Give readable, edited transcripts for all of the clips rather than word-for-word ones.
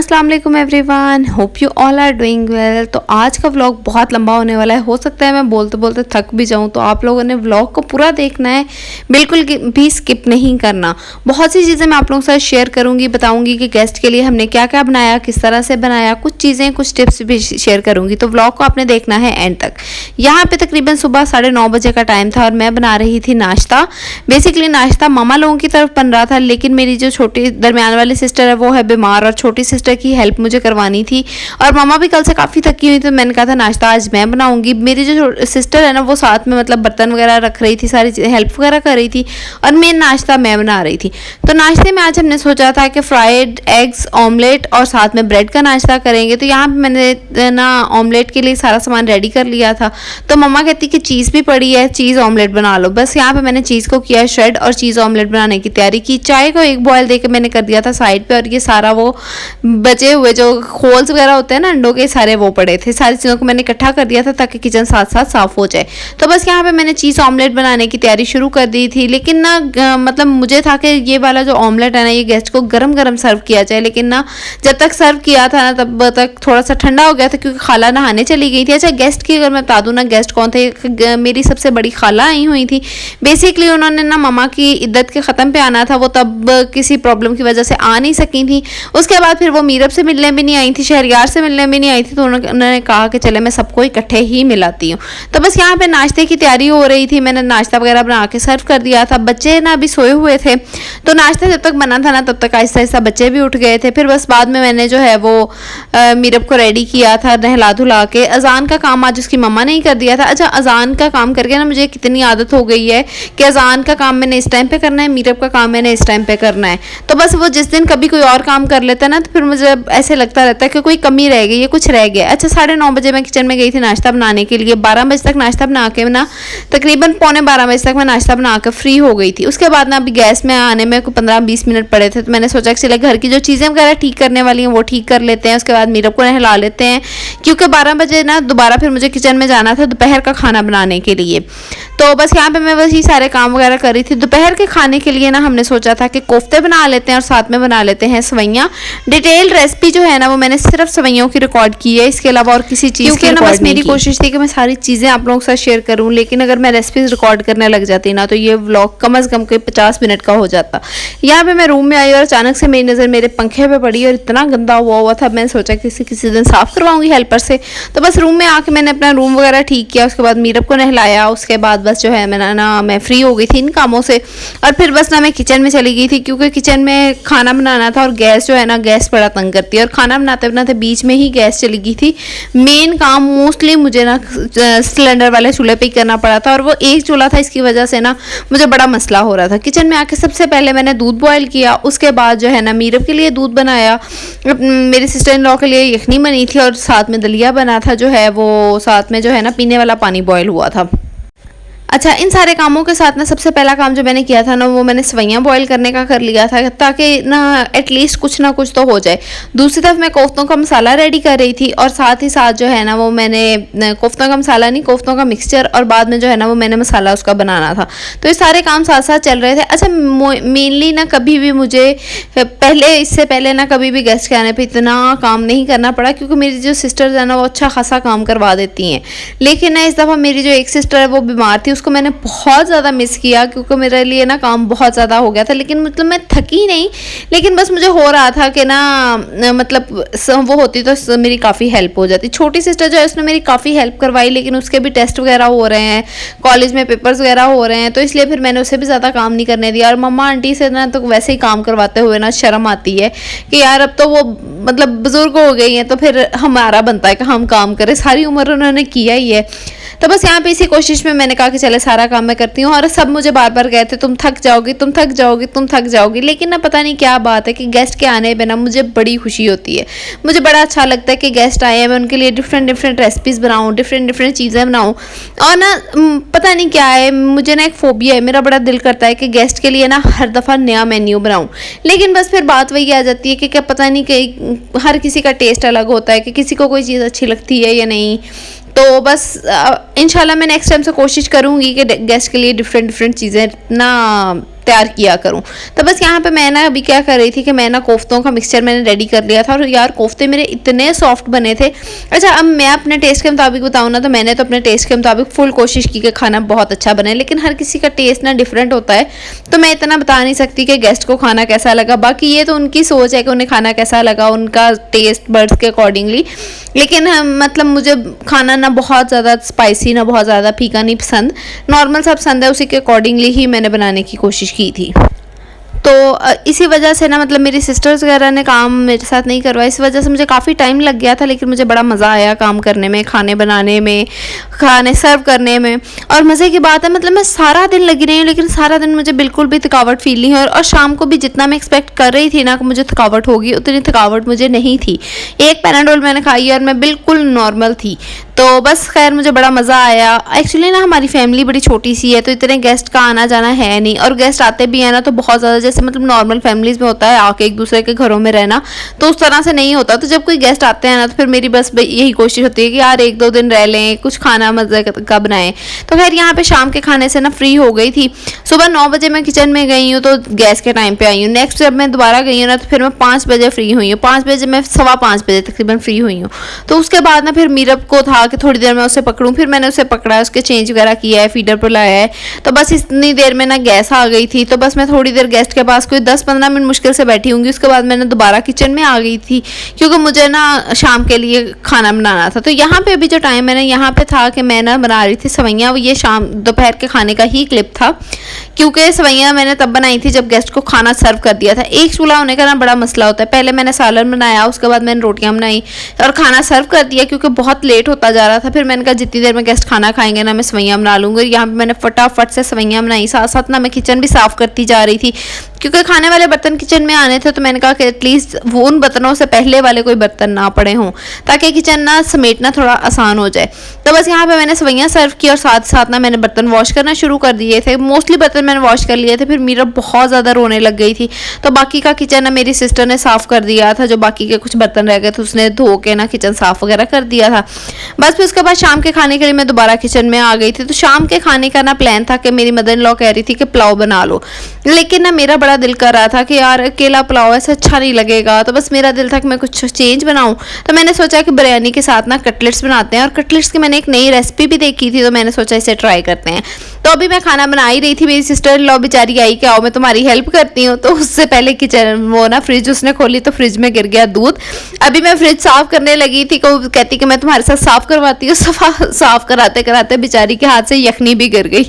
अस्सलाम वालेकुम everyone, hope you all are doing well. तो आज का व्लॉग बहुत लंबा होने वाला है। हो सकता है मैं बोलते बोलते थक भी जाऊं, तो आप लोगों ने व्लॉग को पूरा देखना है, बिल्कुल भी स्किप नहीं करना। बहुत सी चीज़ें मैं आप लोगों के साथ शेयर करूंगी, बताऊंगी कि गेस्ट के लिए हमने क्या क्या बनाया, किस तरह से बनाया, कुछ चीज़ें कुछ टिप्स भी शेयर करूंगी। तो व्लॉग को आपने देखना है एंड तक। यहाँ पे तकरीबन सुबह 9:30 बजे का टाइम था और मैं बना रही थी नाश्ता। बेसिकली नाश्ता मामा लोगों की तरफ बन रहा था, लेकिन मेरी जो छोटी दरमियान वाली सिस्टर है वो है बीमार और छोटी सिस्टर की हेल्प मुझे करवानी थी। और मामा भी कल से काफ़ी थकी हुई, तो मैंने कहा था नाश्ता आज मैं बनाऊंगी। मेरी जो सिस्टर है ना वो साथ में मतलब बर्तन वगैरह रख रही थी, सारी हेल्प वगैरह कर रही थी और मेन नाश्ता मैं बना रही थी। तो नाश्ते में आज हमने सोचा था कि फ्राइड एग्स, ऑमलेट और साथ में ब्रेड का नाश्ता करेंगे। तो यहाँ पे मैंने ना ऑमलेट के लिए सारा सामान रेडी कर लिया था। तो मम्मा कहती कि चीज़ भी पड़ी है, चीज़ ऑमलेट बना लो। बस यहाँ पे मैंने चीज़ को किया श्रेड और चीज़ ऑमलेट बनाने की तैयारी की। चाय को एक बॉयल देकर मैंने कर दिया था साइड पे, और ये सारा वो बचे हुए जो होल्स वगैरह होते हैं ना अंडों के, सारे वो पड़े थे। सारी चीज़ों को मैंने इकट्ठा कर दिया था ताकि किचन साथ साथ साफ हो जाए। तो बस यहाँ पे मैंने चीज़ ऑमलेट बनाने की तैयारी शुरू कर दी थी। लेकिन ना मतलब मुझे था कि ये वाला जो ऑमलेट है ना ये गेस्ट को गरम गरम सर्व किया जाए। लेकिन ना जब तक सर्व किया था ना तब तक थोड़ा सा ठंडा हो गया था, क्योंकि खाला नहाने चली गई थी। अच्छा, गेस्ट की अगर मैं बता दूँ ना गेस्ट कौन थे, मेरी सबसे बड़ी खाला आई हुई थी। बेसिकली उन्होंने ना मामा की इद्दत के ख़त्म पे आना था, वो तब किसी प्रॉब्लम की वजह से आ नहीं सकी थी। उसके बाद फिर वो मीरब से मिलने भी नहीं आई थी, शहरियार से मिलने भी नहीं आई थी। तो उन्होंने कहा कि चले मैं सबको इकट्ठे ही मिलाती हूँ। तो बस यहाँ पे नाश्ते की तैयारी हो रही थी, मैंने नाश्ता वगैरह बना के सर्व कर दिया था। बच्चे ना अभी सोए हुए थे, तो नाश्ता जब तक बना था ना तब तक आहिस्ता आहिस्ता बच्चे भी उठ गए थे। फिर बस बाद में मैंने जो है वो मीरब को रेडी किया था, नहला धुला के। अजान का काम आज उसकी मम्मा ने ही कर दिया था। अच्छा, अजान का काम करके ना मुझे कितनी आदत हो गई है कि अजान का काम मैंने इस टाइम पे करना है, मीरब का काम मैंने इस टाइम पे करना है। तो बस वो जिस दिन कभी कोई और काम कर लेता है ना तो फिर मुझे ऐसे लगता रहता है कि कोई कमी रह गई है, कुछ रह गया। अच्छा, 9:30 बजे मैं किचन में गई थी नाश्ता बनाने के लिए। 12 बजे तक नाश्ता बना के ना तकरीबन 11:45 बजे तक मैं नाश्ता बना कर फ्री हो गई थी। उसके बाद ना अभी गैस में आने में 15-20 मिनट पड़े थे, तो मैंने सोचा कि चले घर की जो चीज़ें वगैरह ठीक करने वाली हैं वो ठीक कर लेते हैं। उसके बाद मीरब को नहला लेते हैं, क्योंकि 12 बजे ना दोबारा फिर मुझे किचन में जाना था दोपहर का खाना बनाने के लिए। तो बस यहाँ पे मैं वही सारे काम वगैरह कर रही थी। दोपहर के खाने के लिए ना हमने सोचा था कि कोफ्ते बना लेते हैं और साथ में बना लेते हैं सवैयाँ। डिटेल रेसिपी जो है ना वो मैंने सिर्फ सवैयों की रिकॉर्ड की है, इसके अलावा और किसी चीज़ की ना बस मेरी कोशिश थी कि मैं सारी चीज़ें आप लोगों के साथ शेयर करूं। लेकिन अगर मैं रेसिपीज रिकॉर्ड करने लग जाती ना तो ये व्लॉग कम से कम 50 मिनट का हो जाता। यहाँ पे मैं रूम में आई और अचानक से मेरी नज़र मेरे पंखे पे पड़ी और इतना गंदा हुआ था। मैंने सोचा किसी दिन साफ़ करवाऊंगी हेल्पर से। तो बस रूम में आके मैंने अपना रूम वगैरह ठीक किया। उसके बाद मीरब को नहलाया। उसके बाद बस जो है मैं फ्री हो गई थी इन कामों से, और फिर बस ना मैं किचन में चली गई थी, क्योंकि किचन में खाना बनाना था और गैस जो है ना गैस बड़ा तंग करती है। और खाना बनाते बनाते बीच में ही गैस चली गई थी। मेन काम मोस्टली मुझे ना सिलेंडर वाले चूल्हे पे ही करना पड़ा था, और वो एक चूल्हा था, इसकी वजह से ना मुझे बड़ा मसला हो रहा था। किचन में आके सबसे पहले मैंने दूध बॉयल किया। उसके बाद जो है ना मीरब के लिए दूध बनाया, मेरी सिस्टर इन लॉ के लिए यखनी बनी थी और साथ में दलिया बना था, जो है वो साथ में जो है ना पीने वाला पानी बॉयल हुआ था। अच्छा, इन सारे कामों के साथ ना सबसे पहला काम जो मैंने किया था ना वो मैंने सवैयाँ बॉयल करने का कर लिया था, ताकि ना एटलीस्ट कुछ ना कुछ तो हो जाए। दूसरी तरफ मैं कोफ्तों का मसाला रेडी कर रही थी, और साथ ही साथ जो है ना वो मैंने कोफ्तों का मसाला नहीं, कोफ्तों का मिक्सचर, और बाद में जो है ना वो मैंने मसाला उसका बनाना था। तो ये सारे काम साथ साथ चल रहे थे। अच्छा, मेनली ना कभी भी मुझे इससे पहले ना कभी भी गेस्ट के आने पर इतना काम नहीं करना पड़ा, क्योंकि मेरी जो सिस्टर्स है ना वो अच्छा खासा काम करवा देती हैं। लेकिन ना इस दफ़ा मेरी जो एक सिस्टर है वो बीमार थी, उसको मैंने बहुत ज़्यादा मिस किया, क्योंकि मेरे लिए ना काम बहुत ज़्यादा हो गया था। लेकिन मतलब मैं थकी नहीं, लेकिन बस मुझे हो रहा था कि ना मतलब वो होती तो मेरी काफ़ी हेल्प हो जाती। छोटी सिस्टर जो है उसने मेरी काफ़ी हेल्प करवाई, लेकिन उसके भी टेस्ट वगैरह हो रहे हैं, कॉलेज में पेपर्स वगैरह हो रहे हैं, तो इसलिए फिर मैंने उसे भी ज़्यादा काम नहीं करने दिया। और मम्मा आंटी से ना तो वैसे ही काम करवाते हुए ना शर्म आती है कि यार अब तो वो मतलब बुज़ुर्ग हो गई हैं, तो फिर हमारा बनता है कि हम काम करें, सारी उम्र उन्होंने किया ही है। तो बस यहाँ पे इसी कोशिश में मैंने कहा कि चले सारा काम मैं करती हूँ। और सब मुझे बार बार कहते तुम थक जाओगी, तुम थक जाओगी, तुम थक जाओगी। लेकिन ना पता नहीं क्या बात है कि गेस्ट के आने पे ना मुझे बड़ी खुशी होती है। मुझे बड़ा अच्छा लगता है कि गेस्ट आए हैं, मैं उनके लिए डिफरेंट रेसिपीज़ बनाऊँ, डिफरेंट चीज़ें बनाऊँ। और ना पता नहीं क्या है, मुझे ना एक फोबिया है, मेरा बड़ा दिल करता है कि गेस्ट के लिए ना हर दफ़ा नया मेन्यू बनाऊँ। लेकिन बस फिर बात वही आ जाती है कि क्या पता नहीं कि हर किसी का टेस्ट अलग होता है, कि किसी को कोई चीज़ अच्छी लगती है या नहीं। तो बस इंशाल्लाह मैं नेक्स्ट टाइम से कोशिश करूँगी कि गेस्ट के लिए डिफरेंट चीज़ें ना तैयार किया करूँ। तो बस यहाँ पे मैं ना अभी क्या कर रही थी कि मैं ना कोफ्तों का मिक्सचर मैंने रेडी कर लिया था, और यार कोफ्ते मेरे इतने सॉफ्ट बने थे। अच्छा, अब मैं अपने टेस्ट के मुताबिक बताऊँ ना, तो मैंने तो अपने टेस्ट के मुताबिक फुल कोशिश की कि खाना बहुत अच्छा बने, लेकिन हर किसी का टेस्ट ना डिफरेंट होता है, तो मैं इतना बता नहीं सकती कि गेस्ट को खाना कैसा लगा। बाकी ये तो उनकी सोच है कि उन्हें खाना कैसा लगा, उनका टेस्ट बर्ड्स के अकॉर्डिंगली। लेकिन मतलब मुझे खाना ना बहुत ज़्यादा स्पाइसी ना बहुत ज़्यादा फीका नहीं पसंद, नॉर्मल सा पसंद है, उसी के अकॉर्डिंगली ही मैंने बनाने की कोशिश की थी। तो इसी वजह से ना मतलब मेरी सिस्टर्स वगैरह ने काम मेरे साथ नहीं करवाया, इस वजह से मुझे काफ़ी टाइम लग गया था, लेकिन मुझे बड़ा मज़ा आया काम करने में, खाने बनाने में, खाने सर्व करने में। और मज़े की बात है मतलब मैं सारा दिन लगी रही हूँ, लेकिन सारा दिन मुझे बिल्कुल भी थकावट फील नहीं हुई, और शाम को भी जितना मैं एक्सपेक्ट कर रही थी ना कि मुझे थकावट होगी, उतनी थकावट मुझे नहीं थी। एक पैनाडोल मैंने खाई और मैं बिल्कुल नॉर्मल थी। तो बस खैर मुझे बड़ा मज़ा आया। एक्चुअली ना हमारी फैमिली बड़ी छोटी सी है, तो इतने गेस्ट का आना जाना है नहीं, और गेस्ट आते भी हैं ना तो बहुत ज़्यादा, जैसे मतलब नॉर्मल फैमिलीज़ में होता है आके एक दूसरे के घरों में रहना, तो उस तरह से नहीं होता। तो जब कोई गेस्ट आते हैं ना तो फिर मेरी बस यही कोशिश होती है कि यार 1-2 दिन रह लें, कुछ खाना मज़े का बनाएं। तो खैर यहाँ पे शाम के खाने से ना फ्री हो गई थी। सुबह 9 बजे मैं किचन में गई हूँ, तो गैस के टाइम पे आई हूँ। नेक्स्ट जब मैं दोबारा गई हूँ ना तो फिर मैं 5 बजे फ्री हुई हूँ, 5 बजे मैं 5:15 बजे तकरीबन फ्री हुई हूँ। तो उसके बाद ना फिर मीरब को था कि थोड़ी देर में उसे पकड़ूं, फिर मैंने उसे पकड़ा है, उसके चेंज वगैरह किया है, फीडर पर लाया है। तो बस इतनी देर में ना गैस आ गई थी, तो बस मैं थोड़ी देर गेस्ट के पास कोई 10-15 मिनट मुश्किल से बैठी होंगी। उसके बाद मैंने दोबारा किचन में आ गई थी, क्योंकि मुझे ना शाम के लिए खाना बनाना था। तो यहाँ पे अभी जो टाइम है ना, यहाँ पे था कि मैं ना बना रही थी सवैयाँ। ये शाम दोपहर के खाने का ही क्लिप था, क्योंकि सवैयाँ मैंने तब बनाई थी जब गेस्ट को खाना सर्व कर दिया था। एक चूल्हा होने का ना बड़ा मसला होता है। पहले मैंने सालन बनाया, उसके बाद मैंने रोटियां बनाई और खाना सर्व कर दिया, क्योंकि बहुत लेट होता जा रहा था। फिर मैंने कहा जितनी देर में गेस्ट खाना खाएंगे ना मैं सवैयाँ बना लूँगी। यहाँ पे मैंने फटाफट से सवैयाँ बनाई, साथ साथ ना मैं किचन भी साफ़ करती जा रही थी, क्योंकि खाने वाले बर्तन किचन में आने थे। तो मैंने कहा कि एटलीस्ट वो उन बर्तनों से पहले वाले कोई बर्तन ना पड़े हों, ताकि किचन ना समेटना थोड़ा आसान हो जाए। तो बस यहाँ पे मैंने सवैयाँ सर्व की और साथ साथ ना मैंने बर्तन वॉश करना शुरू कर दिए थे। मोस्टली बर्तन मैंने वॉश कर लिए थे। फिर मीरा बहुत ज़्यादा रोने लग गई थी, तो बाकी का किचन ना मेरी सिस्टर ने साफ़ कर दिया था। जो बाकी के कुछ बर्तन रह गए थे उसने धो के ना किचन साफ़ वगैरह कर दिया था। बस फिर उसके बाद शाम के खाने के लिए मैं दोबारा किचन में आ गई थी। तो शाम के खाने का ना प्लान था कि मेरी मदर इन लॉ कह रही थी कि पुलाव बना लो, लेकिन ना मेरा बड़ा दिल कर रहा था कि यार अकेला पुलाव ऐसे अच्छा नहीं लगेगा। तो बस मेरा दिल था कि मैं कुछ चेंज बनाऊं। तो मैंने सोचा कि बिरयानी के साथ ना कटलेट्स बनाते हैं, और कटलेट्स की मैंने एक नई रेसिपी भी देखी थी, तो मैंने सोचा इसे ट्राई करते हैं। तो अभी मैं खाना बना ही रही थी, मेरी सिस्टर इन लॉ बेचारी आई कि आओ मैं तुम्हारी हेल्प करती हूँ। तो उससे पहले किचन वो ना फ्रिज उसने खोली, तो फ्रिज में गिर गया दूध। अभी मैं फ्रिज साफ करने लगी थी, को कहती कि मैं तुम्हारे साथ साफ करवाती हूँ। साफ कराते कराते बेचारी के हाथ से यखनी भी गिर गई।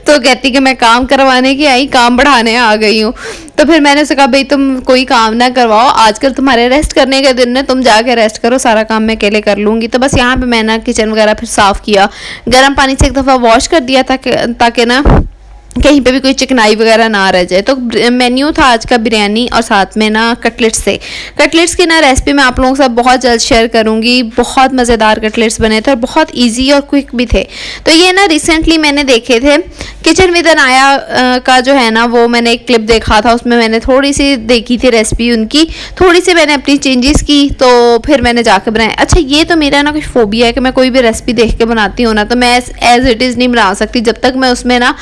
तो कहती कि मैं काम करवाने की आई, काम बढ़ाने आ गई हूँ। तो फिर मैंने उससे कहा भाई तुम कोई काम ना करवाओ, आजकल तुम्हारे रेस्ट करने के दिन है, तुम जाके रेस्ट करो, सारा काम मैं अकेले कर लूँगी। तो बस यहाँ पे मैंने किचन वगैरह फिर साफ़ किया, गर्म पानी से एक दफ़ा वॉश कर दिया ताकि ना कहीं पे भी कोई चिकनाई वगैरह ना रह जाए। तो मेन्यू था आज का बिरयानी और साथ में ना कटलेट्स थे। कटलेट्स की ना रेसिपी मैं आप लोगों के साथ बहुत जल्द शेयर करूंगी। बहुत मज़ेदार कटलेट्स बने थे और बहुत इजी और क्विक भी थे। तो ये ना रिसेंटली मैंने देखे थे, किचन विद अनाया का जो है ना वो मैंने एक क्लिप देखा था, उसमें मैंने थोड़ी सी देखी थी रेसिपी उनकी, थोड़ी सी मैंने अपनी चेंजेस की, तो फिर मैंने जाकर बनाया। अच्छा, ये तो मेरा ना कुछ फोबिया है कि मैं कोई भी रेसिपी देख के बनाती हूँ ना तो मैं एज इट इज़ नहीं बना सकती। जब तक मैं उसमें ना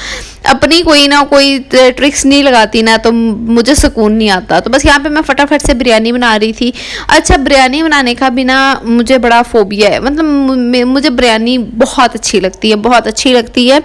अपनी कोई ना कोई ट्रिक्स नहीं लगाती ना तो मुझे सुकून नहीं आता। तो बस यहाँ पे मैं फटाफट से बिरयानी बना रही थी। अच्छा, बिरयानी बनाने का भी ना मुझे बड़ा फोबिया है, मतलब मुझे बिरयानी बहुत अच्छी लगती है, बहुत अच्छी लगती है,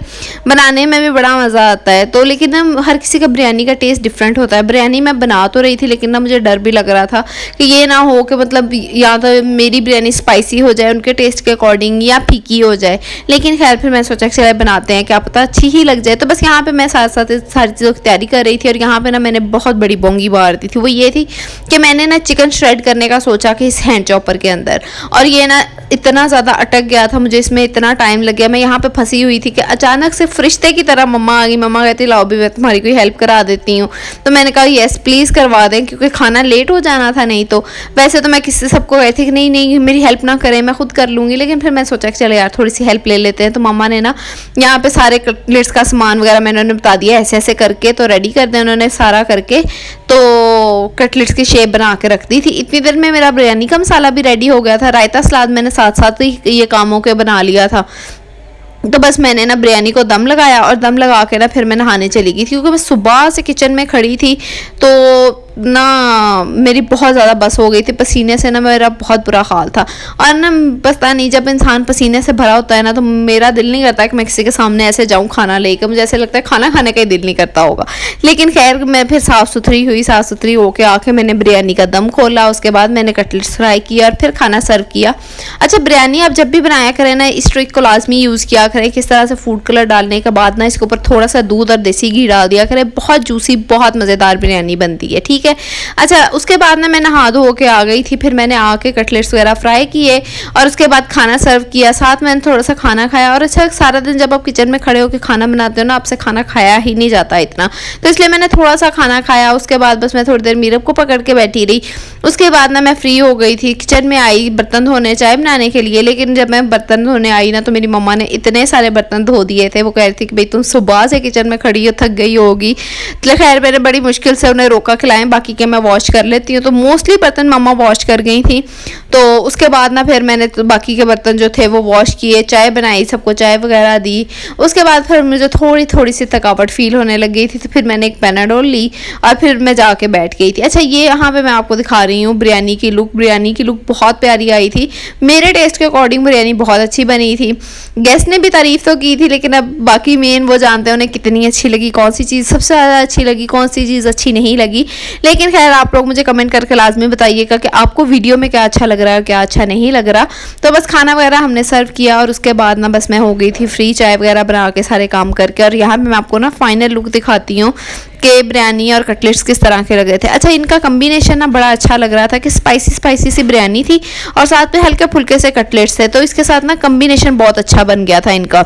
बनाने में भी बड़ा मज़ा आता है। तो लेकिन ना हर किसी का बिरयानी का टेस्ट डिफरेंट होता है। बिरयानी मैं बना तो रही थी, लेकिन ना मुझे डर भी लग रहा था कि ये ना हो कि मतलब या तो मेरी बिरयानी स्पाइसी हो जाए उनके टेस्ट के अकॉर्डिंग या फीकी हो जाए। लेकिन खैर फिर मैं सोचा चले बनाते हैं, क्या पता अच्छी ही लग जाए। तो बस यहाँ पे मैं साथ साथ सारी चीज़ों की तैयारी कर रही थी, और यहाँ पे ना मैंने बहुत बड़ी बोंगी मार दी थी। वो ये थी कि मैंने ना चिकन श्रेड करने का सोचा कि इस हैंड चॉपर के अंदर, और ये ना इतना ज़्यादा अटक गया था, मुझे इसमें इतना टाइम लग गया। मैं यहाँ पे फंसी हुई थी कि अचानक से फरिश्ते की तरह मम्मा आ गई। मम्मा कहती लाओ भी मैं तुम्हारी कोई हेल्प करा देती हूँ। तो मैंने कहा येस प्लीज़ करवा दें, क्योंकि खाना लेट हो जाना था। नहीं तो वैसे तो मैं किसी सबको कहती कि नहीं नहीं मेरी हेल्प ना करें, मैं खुद कर लूँगी, लेकिन फिर मैं सोचा कि चलो यार थोड़ी सी हेल्प ले लेते हैं। तो मम्मा ने ना यहाँ पे सारे कटलेट्स का सामान वगैरह मैंने उन्हें बता दिया, ऐसे ऐसे करके तो रेडी कर दिया उन्होंने सारा करके। तो कटलेट्स की शेप बना के रख दी थी। इतनी देर में मेरा बिरयानी का मसाला भी रेडी हो गया था। रायता सलाद मैंने साथ साथ ही ये कामों के बना लिया था। तो बस मैंने ना बिरयानी को दम लगाया और दम लगा के ना फिर मैं नहाने चली गई थी, क्योंकि मैं सुबह से किचन में खड़ी थी तो ना मेरी बहुत ज़्यादा बस हो गई थी पसीने से, ना मेरा बहुत बुरा हाल था। और ना पता नहीं, जब इंसान पसीने से भरा होता है ना तो मेरा दिल नहीं करता कि मैं किसी के सामने ऐसे जाऊं खाना लेकर, मुझे ऐसे लगता है खाना खाने का ही दिल नहीं करता होगा। लेकिन खैर मैं फिर साफ़ सुथरी होके आके मैंने बिरयानी का दम खोला, उसके बाद मैंने कटलेट्स फ्राई किया और फिर खाना सर्व किया। अच्छा, बिरयानी आप जब भी बनाया करें ना इस ट्रिक को लाजमी यूज़ किया करें, किस तरह से फूड कलर डालने के बाद ना इसके ऊपर थोड़ा सा दूध और देसी घी डाल दिया करें, बहुत जूसी बहुत मज़ेदार बिरयानी बनती है। ठीक है। अच्छा, उसके बाद ना मैं नहा धो के आ गई थी, फिर मैंने आके कटलेट्स वगैरह फ्राई किए और उसके बाद खाना सर्व किया, साथ मैंने थोड़ा सा खाना खाया। और अच्छा, सारा दिन जब आप किचन में खड़े होकर खाना बनाते हो ना, आपसे खाना खाया ही नहीं जाता इतना, तो इसलिए मैंने थोड़ा सा खाना खाया। उसके बाद बस मैं थोड़ी देर मीरब को पकड़ के बैठी रही। उसके बाद ना मैं फ्री हो गई थी, किचन में आई बर्तन धोने चाय बनाने के लिए। लेकिन जब मैं बर्तन धोने आई ना तो मेरी मम्मा ने इतने सारे बर्तन धो दिए थे। वो कह रही थी कि भाई तुम सुबह से किचन में खड़ी हो, थक गई होगी। तो खैर मैंने बड़ी मुश्किल से उन्हें रोका खिलाएं, बाकी के मैं वॉश कर लेती हूँ। तो मोस्टली बर्तन मम्मा वॉश कर गई थी। तो उसके बाद ना फिर मैंने तो बाकी के बर्तन जो थे वो वॉश किए, चाय बनाई, सबको चाय वगैरह दी। उसके बाद फिर मुझे थोड़ी सी थकावट फील होने लग गई थी, तो फिर मैंने एक पेनाडोल ली और फिर मैं जाके बैठ गई थी। अच्छा, ये यहाँ पे मैं आपको दिखा रही हूँ बिरयानी की लुक बहुत प्यारी आई थी। मेरे टेस्ट के अकॉर्डिंग बिरयानी बहुत अच्छी बनी थी। गेस्ट ने भी तारीफ तो की थी, लेकिन अब बाकी मेन वो जानते हैं उन्हें कितनी अच्छी लगी, कौन सी चीज़ सबसे ज़्यादा अच्छी लगी, कौन सी चीज़ अच्छी नहीं लगी। लेकिन खैर आप लोग मुझे कमेंट करके लाजमी बताइएगा कि आपको वीडियो में क्या अच्छा लग रहा है, क्या अच्छा नहीं लग रहा। तो बस खाना वगैरह हमने सर्व किया और उसके बाद ना बस मैं हो गई थी फ्री, चाय वगैरह बना के सारे काम करके। और यहाँ पे मैं आपको ना फाइनल लुक दिखाती हूँ कि बिरयानी और कटलेट्स किस तरह के लग रहे थे। अच्छा, इनका कम्बिनेशन ना बड़ा अच्छा लग रहा था कि स्पाइसी सी बिरयानी थी और साथ में हल्के फुल्के से कटलेट्स थे, तो इसके साथ ना कम्बिनेशन बहुत अच्छा बन गया था इनका।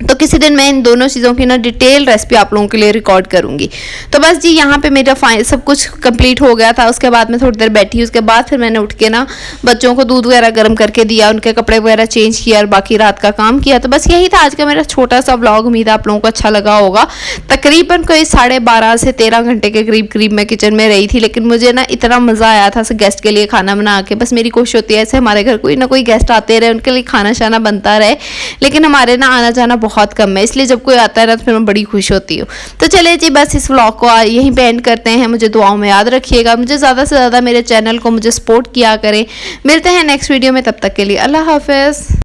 तो किसी दिन मैं इन दोनों चीज़ों की ना डिटेल रेसिपी आप लोगों के लिए रिकॉर्ड करूंगी। तो बस जी, यहाँ पे मेरा सब कुछ कंप्लीट हो गया था। उसके बाद मैं थोड़ी देर बैठी, उसके बाद फिर मैंने उठ के ना बच्चों को दूध वगैरह गर्म करके दिया, उनके कपड़े वगैरह चेंज किया और बाकी रात का काम किया। तो बस यही था आज का मेरा छोटा सा व्लॉग। उम्मीद है आप लोगों को अच्छा लगा होगा। तकरीबन कोई 12.5 से 13 घंटे के करीब मैं किचन में रही थी, लेकिन मुझे ना इतना मज़ा आया था गेस्ट के लिए खाना बना के। बस मेरी कोशिश होती है ऐसे हमारे घर कोई ना कोई गेस्ट आते रहे, उनके लिए खाना शाना बनता रहे, लेकिन हमारे ना आना जाना बहुत कम है, इसलिए जब कोई आता है ना तो फिर मैं बड़ी खुश होती हूँ। तो चलिए जी, बस इस व्लॉग को यहीं पे एंड करते हैं। मुझे दुआओं में याद रखिएगा, मुझे ज़्यादा से ज़्यादा मेरे चैनल को मुझे सपोर्ट किया करें। मिलते हैं नेक्स्ट वीडियो में, तब तक के लिए अल्लाह हाफिज़।